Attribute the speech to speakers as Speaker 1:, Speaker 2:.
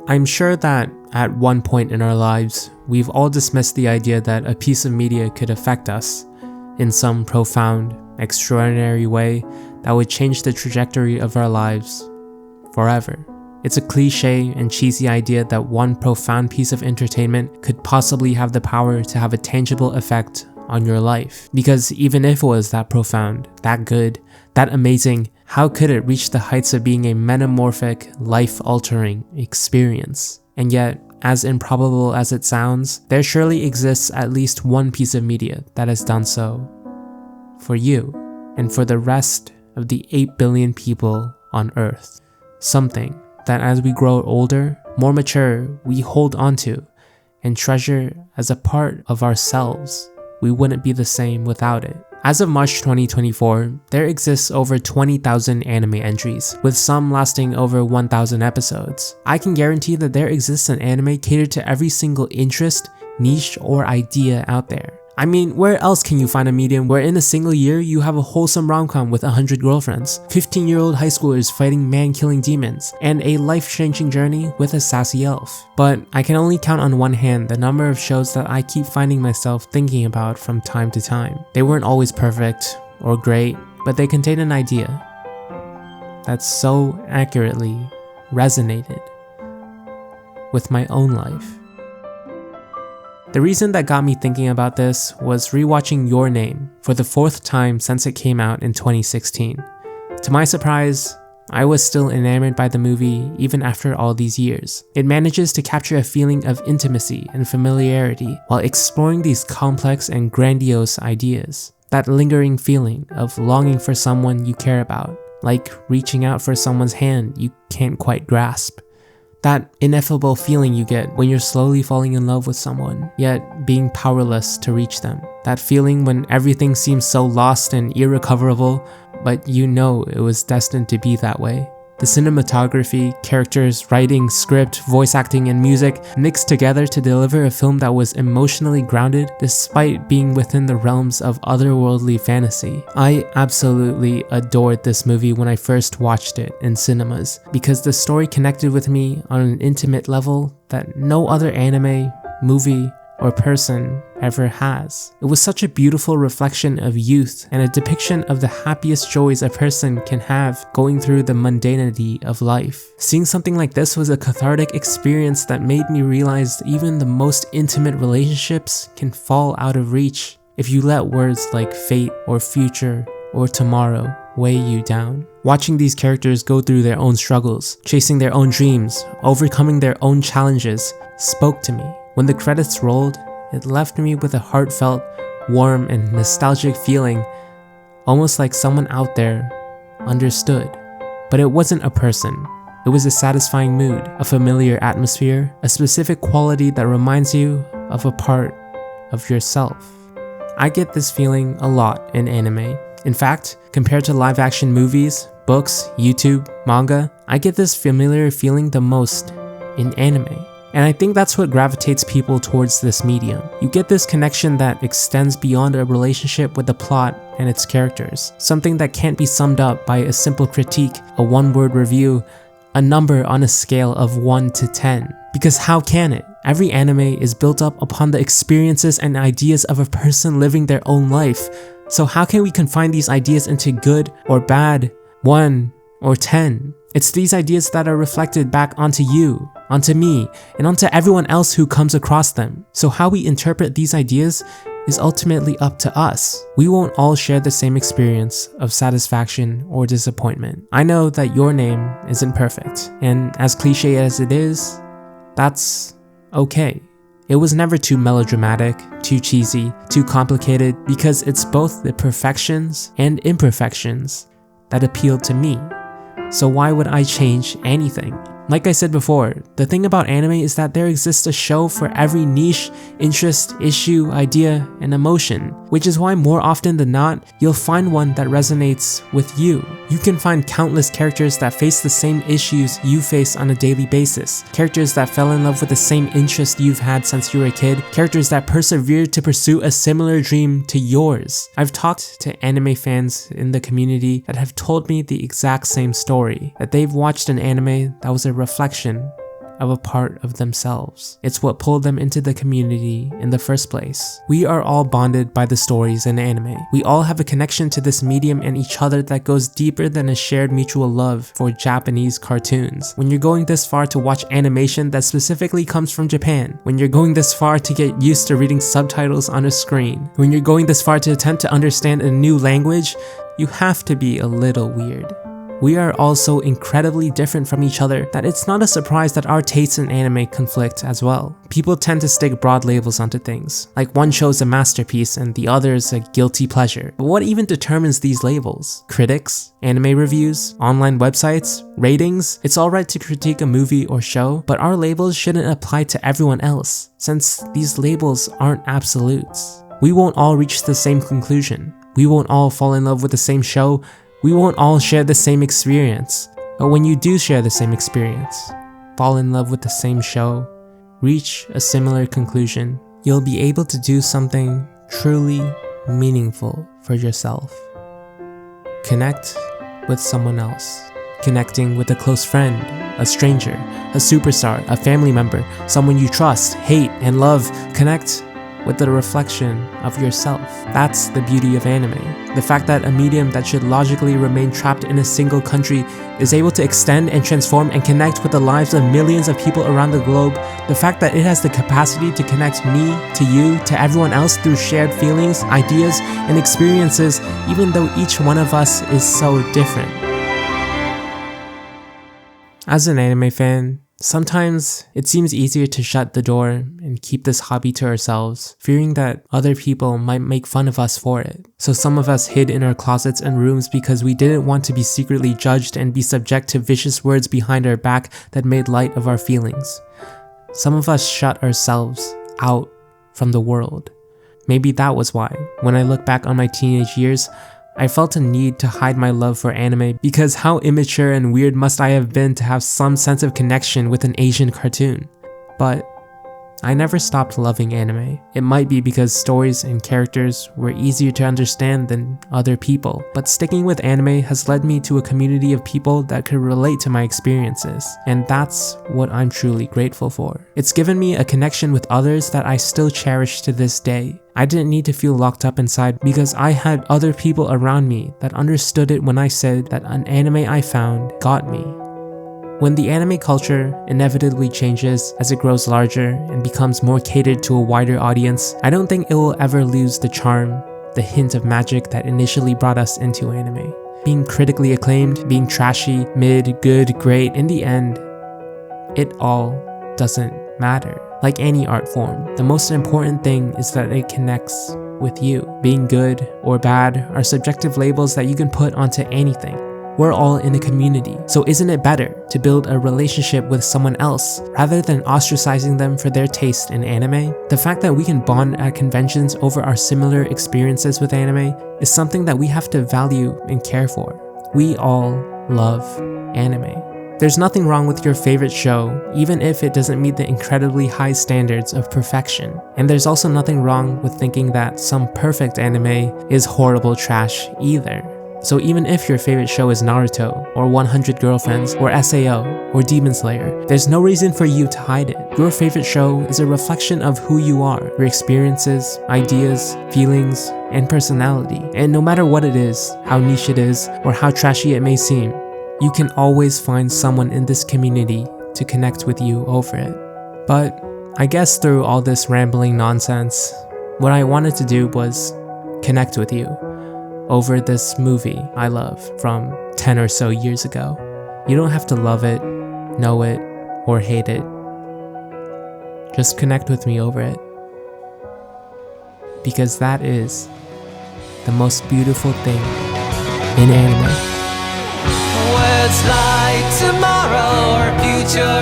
Speaker 1: I'm sure that at one point in our lives, we've all dismissed the idea that a piece of media could affect us in some profound, extraordinary way that would change the trajectory of our lives forever. It's a cliche and cheesy idea that one profound piece of entertainment could possibly have the power to have a tangible effect on your life. Because even if it was that profound, that good, that amazing, how could it reach the heights of being a metamorphic, life-altering experience? And yet, as improbable as it sounds, there surely exists at least one piece of media that has done so for you and for the rest of the 8 billion people on Earth. Something that as we grow older, more mature, we hold onto and treasure as a part of ourselves. We wouldn't be the same without it. As of March 2024, there exists over 20,000 anime entries, with some lasting over 1,000 episodes. I can guarantee that there exists an anime catered to every single interest, niche, or idea out there. I mean, where else can you find a medium where in a single year you have a wholesome rom-com with 100 girlfriends, 15-year-old high schoolers fighting man-killing demons, and a life-changing journey with a sassy elf? But I can only count on one hand the number of shows that I keep finding myself thinking about from time to time. They weren't always perfect or great, but they contained an idea that so accurately resonated with my own life. The reason that got me thinking about this was rewatching Your Name for the 4th time since it came out in 2016. To my surprise, I was still enamored by the movie even after all these years. It manages to capture a feeling of intimacy and familiarity while exploring these complex and grandiose ideas. That lingering feeling of longing for someone you care about, like reaching out for someone's hand you can't quite grasp. That ineffable feeling you get when you're slowly falling in love with someone, yet being powerless to reach them. That feeling when everything seems so lost and irrecoverable, but you know it was destined to be that way. The cinematography, characters, writing, script, voice acting, and music mixed together to deliver a film that was emotionally grounded despite being within the realms of otherworldly fantasy. I absolutely adored this movie when I first watched it in cinemas because the story connected with me on an intimate level that no other anime, movie, or person ever has. It was such a beautiful reflection of youth and a depiction of the happiest joys a person can have going through the mundanity of life. Seeing something like this was a cathartic experience that made me realize even the most intimate relationships can fall out of reach if you let words like fate or future or tomorrow weigh you down. Watching these characters go through their own struggles, chasing their own dreams, overcoming their own challenges, spoke to me. When the credits rolled, it left me with a heartfelt, warm, and nostalgic feeling, almost like someone out there understood. But it wasn't a person. It was a satisfying mood, a familiar atmosphere, a specific quality that reminds you of a part of yourself. I get this feeling a lot in anime. In fact, compared to live-action movies, books, YouTube, manga, I get this familiar feeling the most in anime. And I think that's what gravitates people towards this medium. You get this connection that extends beyond a relationship with the plot and its characters. Something that can't be summed up by a simple critique, a one-word review, a number on a scale of 1 to 10. Because how can it? Every anime is built up upon the experiences and ideas of a person living their own life. So how can we confine these ideas into good or bad, 1 or 10? It's these ideas that are reflected back onto you, onto me, and onto everyone else who comes across them. So how we interpret these ideas is ultimately up to us. We won't all share the same experience of satisfaction or disappointment. I know that Your Name isn't perfect, and as cliche as it is, that's okay. It was never too melodramatic, too cheesy, too complicated, because it's both the perfections and imperfections that appealed to me. So why would I change anything? Like I said before, the thing about anime is that there exists a show for every niche, interest, issue, idea, and emotion, which is why more often than not, you'll find one that resonates with you. You can find countless characters that face the same issues you face on a daily basis, characters that fell in love with the same interest you've had since you were a kid, characters that persevered to pursue a similar dream to yours. I've talked to anime fans in the community that have told me the exact same story, that they've watched an anime that was a reflection of a part of themselves. It's what pulled them into the community in the first place. We are all bonded by the stories in anime. We all have a connection to this medium and each other that goes deeper than a shared mutual love for Japanese cartoons. When you're going this far to watch animation that specifically comes from Japan, when you're going this far to get used to reading subtitles on a screen, when you're going this far to attempt to understand a new language, you have to be a little weird. We are all so incredibly different from each other that it's not a surprise that our tastes in anime conflict as well. People tend to stick broad labels onto things, like one show's a masterpiece and the other is a guilty pleasure. But what even determines these labels? Critics? Anime reviews? Online websites? Ratings? It's alright to critique a movie or show, but our labels shouldn't apply to everyone else, since these labels aren't absolutes. We won't all reach the same conclusion. We won't all fall in love with the same show. We won't all share the same experience, but when you do share the same experience, fall in love with the same show, reach a similar conclusion, you'll be able to do something truly meaningful for yourself. Connect with someone else. Connecting with a close friend, a stranger, a superstar, a family member, someone you trust, hate, and love. Connect with the reflection of yourself. That's the beauty of anime. The fact that a medium that should logically remain trapped in a single country is able to extend and transform and connect with the lives of millions of people around the globe. The fact that it has the capacity to connect me to you, to everyone else through shared feelings, ideas, and experiences, even though each one of us is so different. As an anime fan, sometimes it seems easier to shut the door and keep this hobby to ourselves, fearing that other people might make fun of us for it. So some of us hid in our closets and rooms because we didn't want to be secretly judged and be subject to vicious words behind our back that made light of our feelings. Some of us shut ourselves out from the world. Maybe that was why, when I look back on my teenage years, I felt a need to hide my love for anime because how immature and weird must I have been to have some sense of connection with an Asian cartoon. But I never stopped loving anime. It might be because stories and characters were easier to understand than other people, but sticking with anime has led me to a community of people that could relate to my experiences, and that's what I'm truly grateful for. It's given me a connection with others that I still cherish to this day. I didn't need to feel locked up inside because I had other people around me that understood it when I said that an anime I found got me. When the anime culture inevitably changes as it grows larger and becomes more catered to a wider audience, I don't think it will ever lose the charm, the hint of magic that initially brought us into anime. Being critically acclaimed, being trashy, mid, good, great, in the end, it all doesn't matter. Like any art form, the most important thing is that it connects with you. Being good or bad are subjective labels that you can put onto anything. We're all in a community, so isn't it better to build a relationship with someone else rather than ostracizing them for their taste in anime? The fact that we can bond at conventions over our similar experiences with anime is something that we have to value and care for. We all love anime. There's nothing wrong with your favorite show, even if it doesn't meet the incredibly high standards of perfection. And there's also nothing wrong with thinking that some perfect anime is horrible trash either. So even if your favorite show is Naruto, or 100 Girlfriends, or SAO, or Demon Slayer, there's no reason for you to hide it. Your favorite show is a reflection of who you are, your experiences, ideas, feelings, and personality. And no matter what it is, how niche it is, or how trashy it may seem, you can always find someone in this community to connect with you over it. But I guess through all this rambling nonsense, what I wanted to do was connect with you over this movie I love from 10 or so years ago. You don't have to love it, know it, or hate it. Just connect with me over it. Because that is the most beautiful thing in anime.
Speaker 2: Words like tomorrow or future